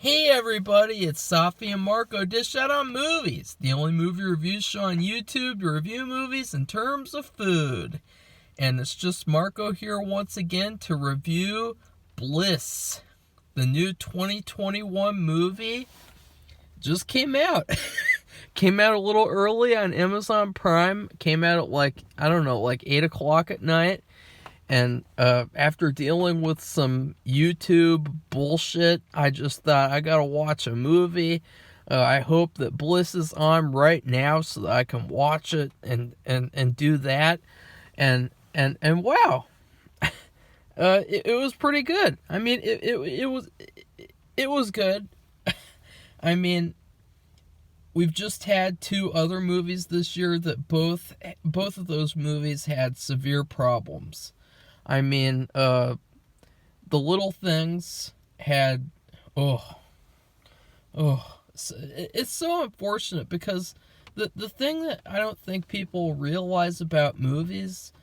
Hey everybody, it's Safi and Marco Dish Out on Movies, the only movie review show on YouTube to review movies in terms of food. And it's just Marco here once again to review Bliss, the new 2021 movie. Just came out. Came out a little early on Amazon Prime. Came out at 8 o'clock at night. And after dealing with some YouTube bullshit, I just thought I gotta watch a movie. I hope that Bliss is on right now so that I can watch it and do that. And wow, it was pretty good. I mean, it was good. I mean, we've just had two other movies this year that both of those movies had severe problems. I mean, The Little Things had, it's so unfortunate because the thing that I don't think people realize about movies,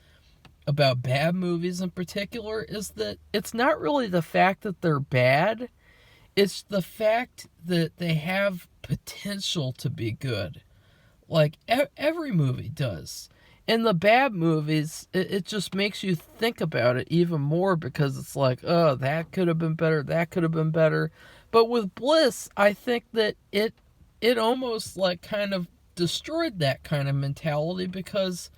about bad movies in particular, is that it's not really the fact that they're bad, it's the fact that they have potential to be good. Like, every movie does. In the bad movies, it just makes you think about it even more because it's like, oh, that could have been better, that could have been better. But with Bliss, I think that it almost like kind of destroyed that kind of mentality because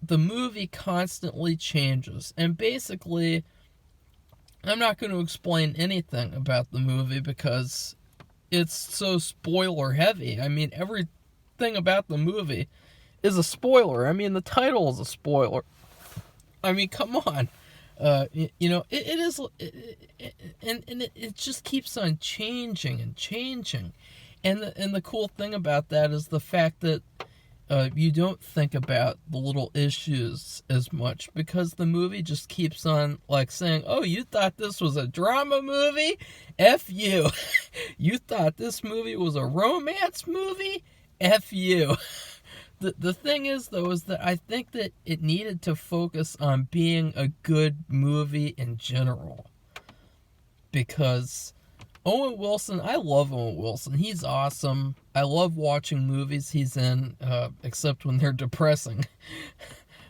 the movie constantly changes. And basically, I'm not going to explain anything about the movie because it's so spoiler heavy. I mean, everything about the movie is a spoiler. I mean, the title is a spoiler. I mean, come on. It is, and it just keeps on changing and changing. And the cool thing about that is the fact that you don't think about the little issues as much because the movie just keeps on like saying, oh, you thought this was a drama movie? F you. You thought this movie was a romance movie? F you. The thing is, though, is that I think that it needed to focus on being a good movie in general. Because Owen Wilson, I love Owen Wilson. He's awesome. I love watching movies he's in, except when they're depressing.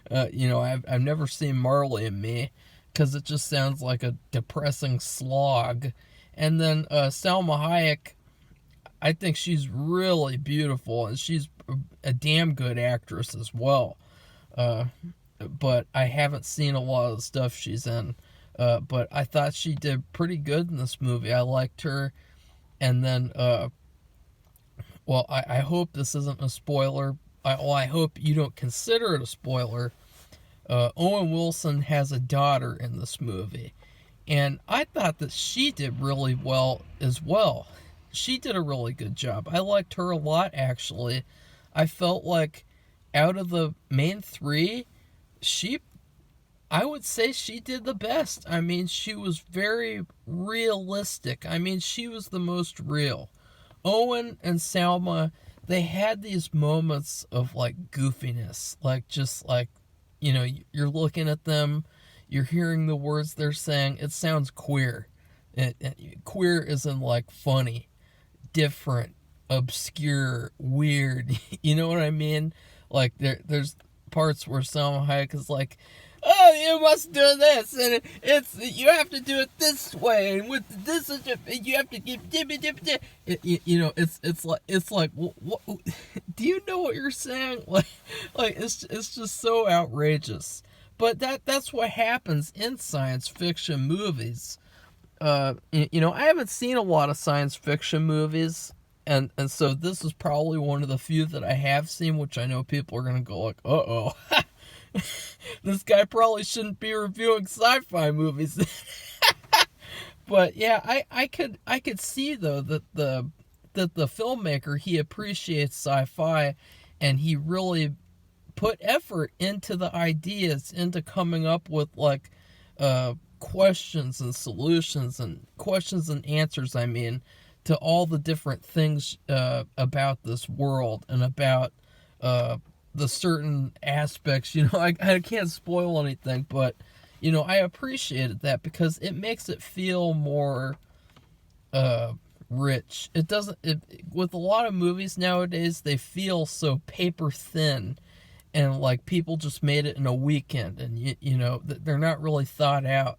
I've never seen Marley and Me, because it just sounds like a depressing slog. And then Salma Hayek, I think she's really beautiful, and she's a damn good actress as well. But I haven't seen a lot of the stuff she's in. But I thought she did pretty good in this movie. I liked her. And then, I hope this isn't a spoiler. I hope you don't consider it a spoiler. Owen Wilson has a daughter in this movie. And I thought that she did really well as well. She did a really good job. I liked her a lot, actually. I felt like out of the main three, I would say she did the best. I mean, she was very realistic. I mean, she was the most real. Owen and Salma, they had these moments of like goofiness. Like, just like, you're looking at them, you're hearing the words they're saying. It sounds queer. Queer isn't like funny, different, obscure, weird. You know what I mean? Like, there's parts where Salma Hayek is like, oh, you must do this, and you have to do it this way, and with this, you have to give it's like what, do you know what you're saying? Like it's just so outrageous. But that's what happens in science fiction movies. I haven't seen a lot of science fiction movies, and so this is probably one of the few that I have seen, which I know people are gonna go like, uh-oh. This guy probably shouldn't be reviewing sci-fi movies. But yeah, I could see though that the filmmaker, he appreciates sci-fi, and he really put effort into the ideas, into coming up with like questions and solutions and questions and answers, I mean, to all the different things about this world and about the certain aspects. I can't spoil anything, but I appreciated that because it makes it feel more rich. It doesn't. With a lot of movies nowadays, they feel so paper thin, and like people just made it in a weekend, and you know they're not really thought out.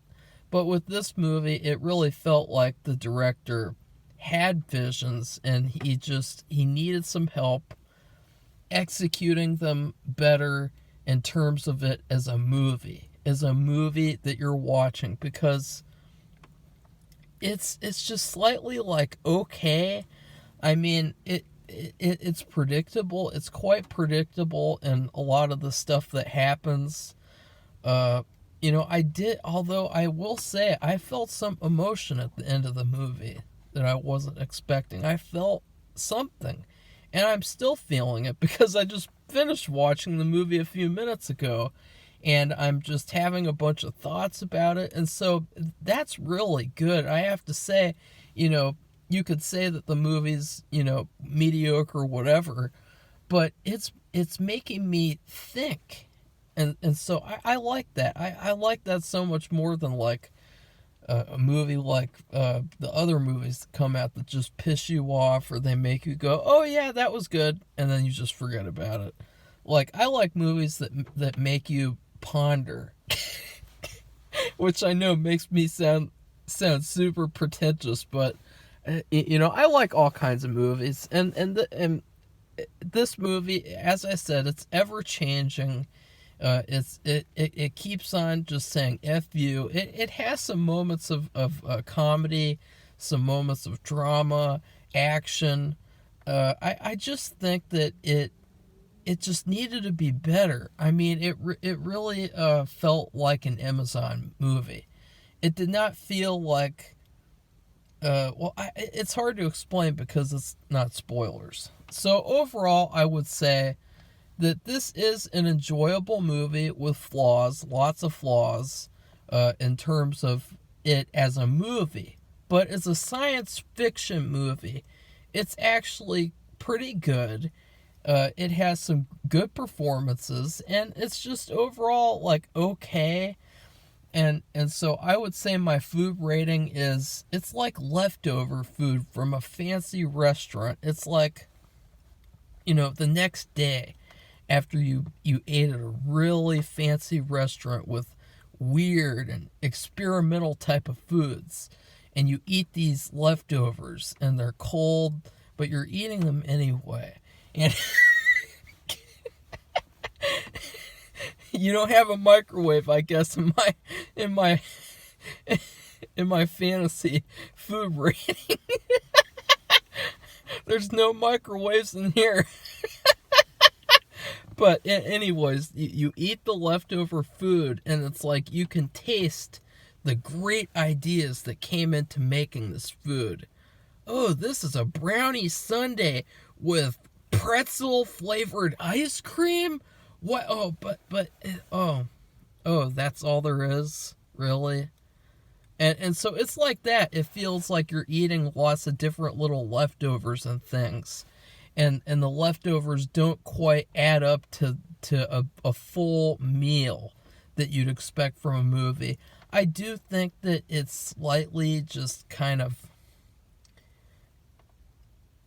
But with this movie, it really felt like the director had visions, and he needed some help executing them better in terms of it as a movie that you're watching, because it's just slightly like okay. I mean, it's predictable. It's quite predictable in a lot of the stuff that happens. Although I will say I felt some emotion at the end of the movie that I wasn't expecting. I felt something, and I'm still feeling it because I just finished watching the movie a few minutes ago, and I'm just having a bunch of thoughts about it. And so that's really good. I have to say, you could say that the movie's, mediocre or whatever, but it's making me think. And so I like that. I like that so much more than like a movie like the other movies that come out that just piss you off, or they make you go, oh yeah, that was good, and then you just forget about it. Like, I like movies that make you ponder, which I know makes me sound super pretentious, but I like all kinds of movies, and this movie, as I said, it's ever changing. It keeps on just saying F you. It has some moments of comedy, some moments of drama, action. I just think that it just needed to be better. I mean, it really felt like an Amazon movie. It did not feel like it's hard to explain because it's not spoilers. So overall, I would say that this is an enjoyable movie with flaws, lots of flaws, in terms of it as a movie. But as a science fiction movie, it's actually pretty good. It has some good performances, and it's just overall like okay. And so I would say my food rating is, it's like leftover food from a fancy restaurant. It's like, the next day, after you ate at a really fancy restaurant with weird and experimental type of foods, and you eat these leftovers, and they're cold, but you're eating them anyway. And you don't have a microwave, I guess, in my fantasy food rating. There's no microwaves in here. But anyways, you eat the leftover food, and it's like you can taste the great ideas that came into making this food. Oh, this is a brownie sundae with pretzel flavored ice cream? What? Oh, that's all there is? Really? And so it's like that. It feels like you're eating lots of different little leftovers and things. And the leftovers don't quite add up to a full meal that you'd expect from a movie. I do think that it's slightly just kind of...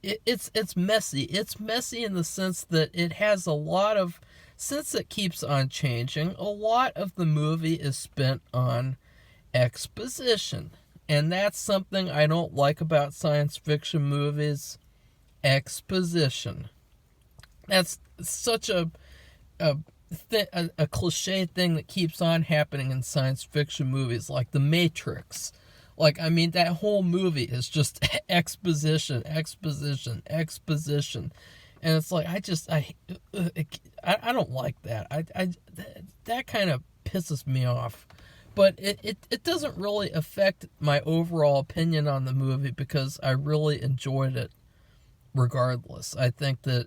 It's messy. It's messy in the sense that it has a lot of... Since it keeps on changing, a lot of the movie is spent on exposition. And that's something I don't like about science fiction movies. Exposition. That's such a cliche thing that keeps on happening in science fiction movies, like The Matrix. Like, I mean, that whole movie is just exposition. And it's like, I don't like that. That kind of pisses me off. But it doesn't really affect my overall opinion on the movie, because I really enjoyed it regardless. I think that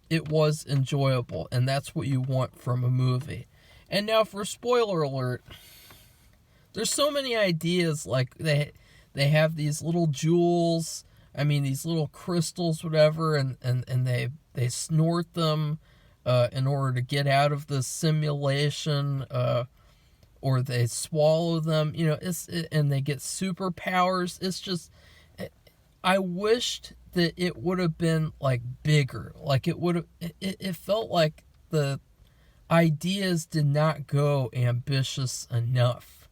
it was enjoyable, and that's what you want from a movie. And now for spoiler alert, there's so many ideas. Like, they have these little jewels, these little crystals, whatever, and they snort them in order to get out of the simulation, or they swallow them, and they get superpowers. It's just, I wished that it would have been like bigger. Like it felt like the ideas did not go ambitious enough.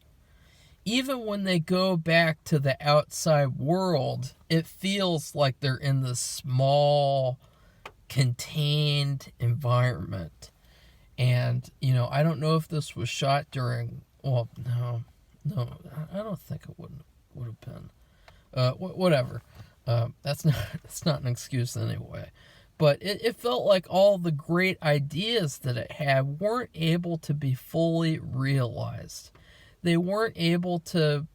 Even when they go back to the outside world, it feels like they're in this small, contained environment. And, I don't know if this was shot during, well, no, I don't think it would have been. Whatever. That's not an excuse anyway. But it felt like all the great ideas that it had weren't able to be fully realized. They weren't able to,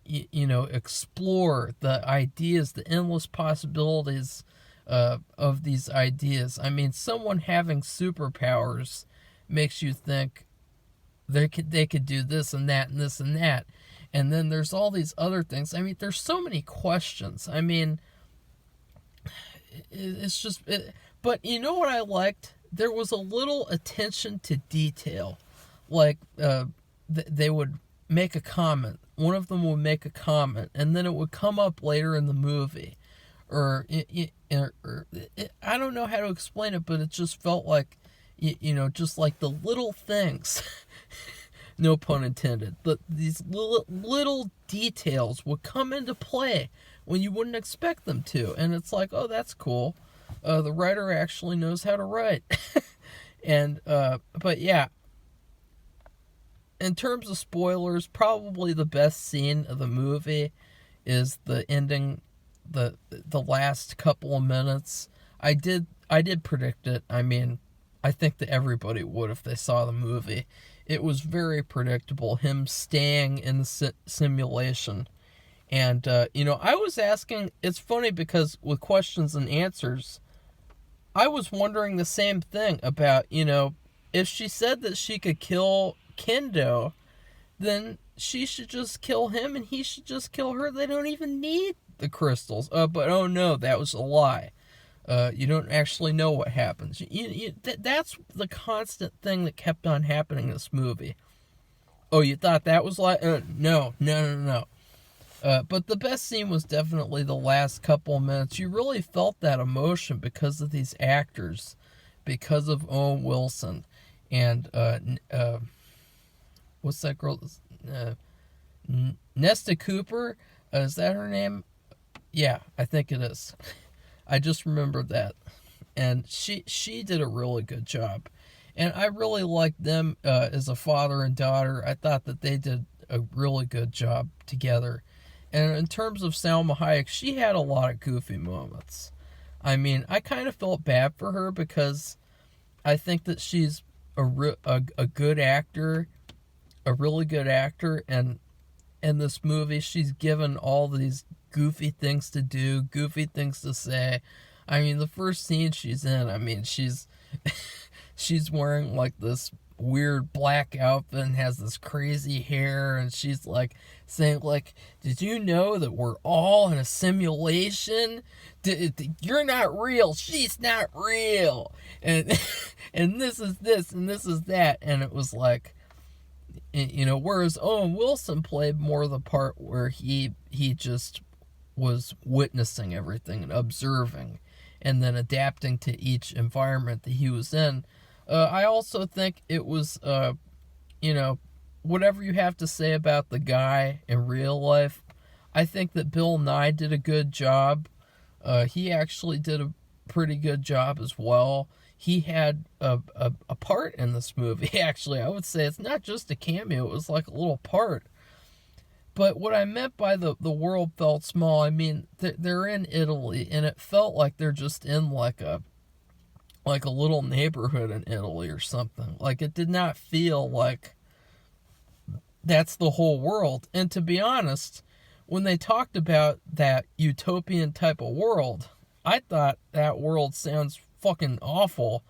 explore the ideas, the endless possibilities of these ideas. I mean, someone having superpowers makes you think they could do this and that and this and that. And then there's all these other things. I mean, there's so many questions. I mean, it's just... But you know what I liked? There was a little attention to detail. Like, they would make a comment. One of them would make a comment, and then it would come up later in the movie. Or I don't know how to explain it, but it just felt like, just like the little things... No pun intended. But these little details would come into play when you wouldn't expect them to. And it's like, oh, that's cool. The writer actually knows how to write. And, but yeah. In terms of spoilers, probably the best scene of the movie is the ending, the last couple of minutes. I did predict it. I mean, I think that everybody would if they saw the movie. It was very predictable, him staying in the simulation. And, I was asking, it's funny because with questions and answers, I was wondering the same thing about, if she said that she could kill Kendo, then she should just kill him and he should just kill her. They don't even need the crystals. But oh no, that was a lie. You don't actually know what happens. That's the constant thing that kept on happening in this movie. Oh, you thought that was like... No. But the best scene was definitely the last couple of minutes. You really felt that emotion because of these actors. Because of Owen Wilson. And, what's that girl? Nesta Cooper? Is that her name? Yeah, I think it is. I just remembered that. And she did a really good job. And I really liked them as a father and daughter. I thought that they did a really good job together. And in terms of Salma Hayek, she had a lot of goofy moments. I mean, I kind of felt bad for her because I think that she's a good actor, a really good actor. And in this movie, she's given all these goofy things to do, goofy things to say. I mean, the first scene she's in, I mean, she's wearing like this weird black outfit and has this crazy hair, and she's like saying like, did you know that we're all in a simulation? You're not real, she's not real, and and this is this and this is that. And it was like, whereas Owen Wilson played more of the part where he just was witnessing everything and observing and then adapting to each environment that he was in. I also think it was, whatever you have to say about the guy in real life, I think that Bill Nye did a good job. He actually did a pretty good job as well. He had a part in this movie, actually. I would say it's not just a cameo, it was like a little part. But what I meant by the world felt small, I mean, they're in Italy, and it felt like they're just in like a little neighborhood in Italy or something. Like, it did not feel like that's the whole world. And to be honest, when they talked about that utopian type of world, I thought that world sounds fucking awful.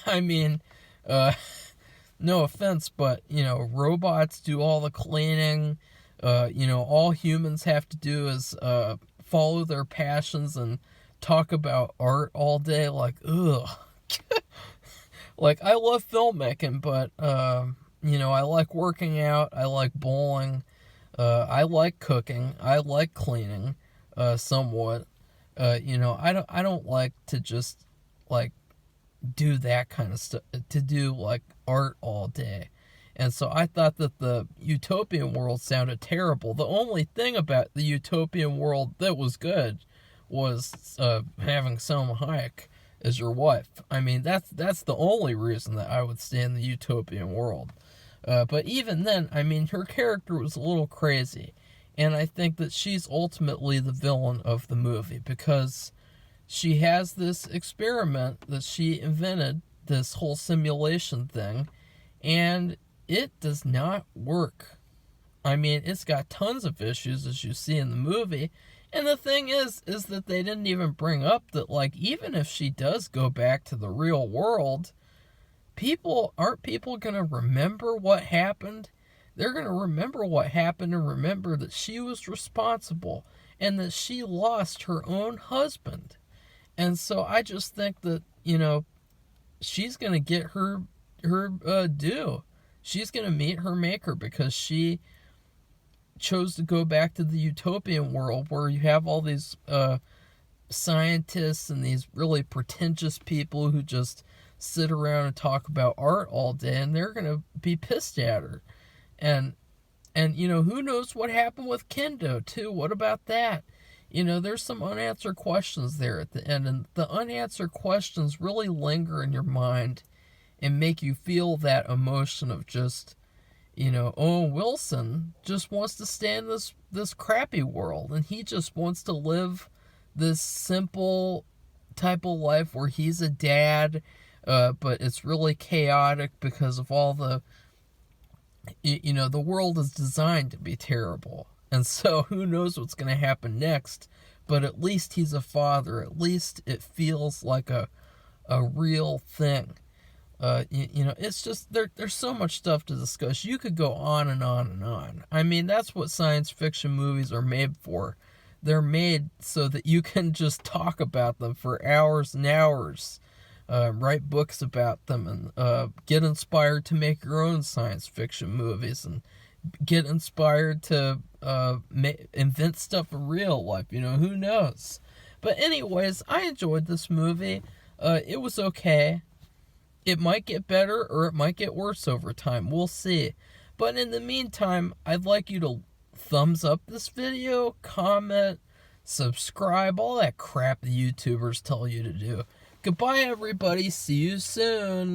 I mean, no offense, but, robots do all the cleaning. All humans have to do is follow their passions and talk about art all day. Like, ugh. Like, I love filmmaking, but, I like working out. I like bowling. I like cooking. I like cleaning. somewhat. I don't like to just like do that kind of stuff, to do like art all day. And so I thought that the utopian world sounded terrible. The only thing about the utopian world that was good was having Selma Hayek as your wife. I mean, that's the only reason that I would stay in the utopian world. But even then, I mean, her character was a little crazy. And I think that she's ultimately the villain of the movie, because she has this experiment that she invented, this whole simulation thing, and it does not work. I mean, it's got tons of issues, as you see in the movie. And the thing is that they didn't even bring up that, like, even if she does go back to the real world, aren't people going to remember what happened? They're going to remember what happened and remember that she was responsible and that she lost her own husband. And so I just think that, she's going to get her due. She's going to meet her maker, because she chose to go back to the utopian world where you have all these scientists and these really pretentious people who just sit around and talk about art all day, and they're going to be pissed at her. And who knows what happened with Kendo, too? What about that? There's some unanswered questions there at the end, and the unanswered questions really linger in your mind and make you feel that emotion of just, Owen Wilson just wants to stay in this crappy world, and he just wants to live this simple type of life where he's a dad, but it's really chaotic because of all the, the world is designed to be terrible. And so who knows what's going to happen next, but at least he's a father. At least it feels like a real thing. It's just, there's so much stuff to discuss. You could go on and on and on. I mean, that's what science fiction movies are made for. They're made so that you can just talk about them for hours and hours, write books about them, and get inspired to make your own science fiction movies, and get inspired to invent stuff in real life. Who knows? But anyways, I enjoyed this movie. It was okay. It might get better or it might get worse over time. We'll see. But in the meantime, I'd like you to thumbs up this video, comment, subscribe, all that crap the YouTubers tell you to do. Goodbye, everybody. See you soon.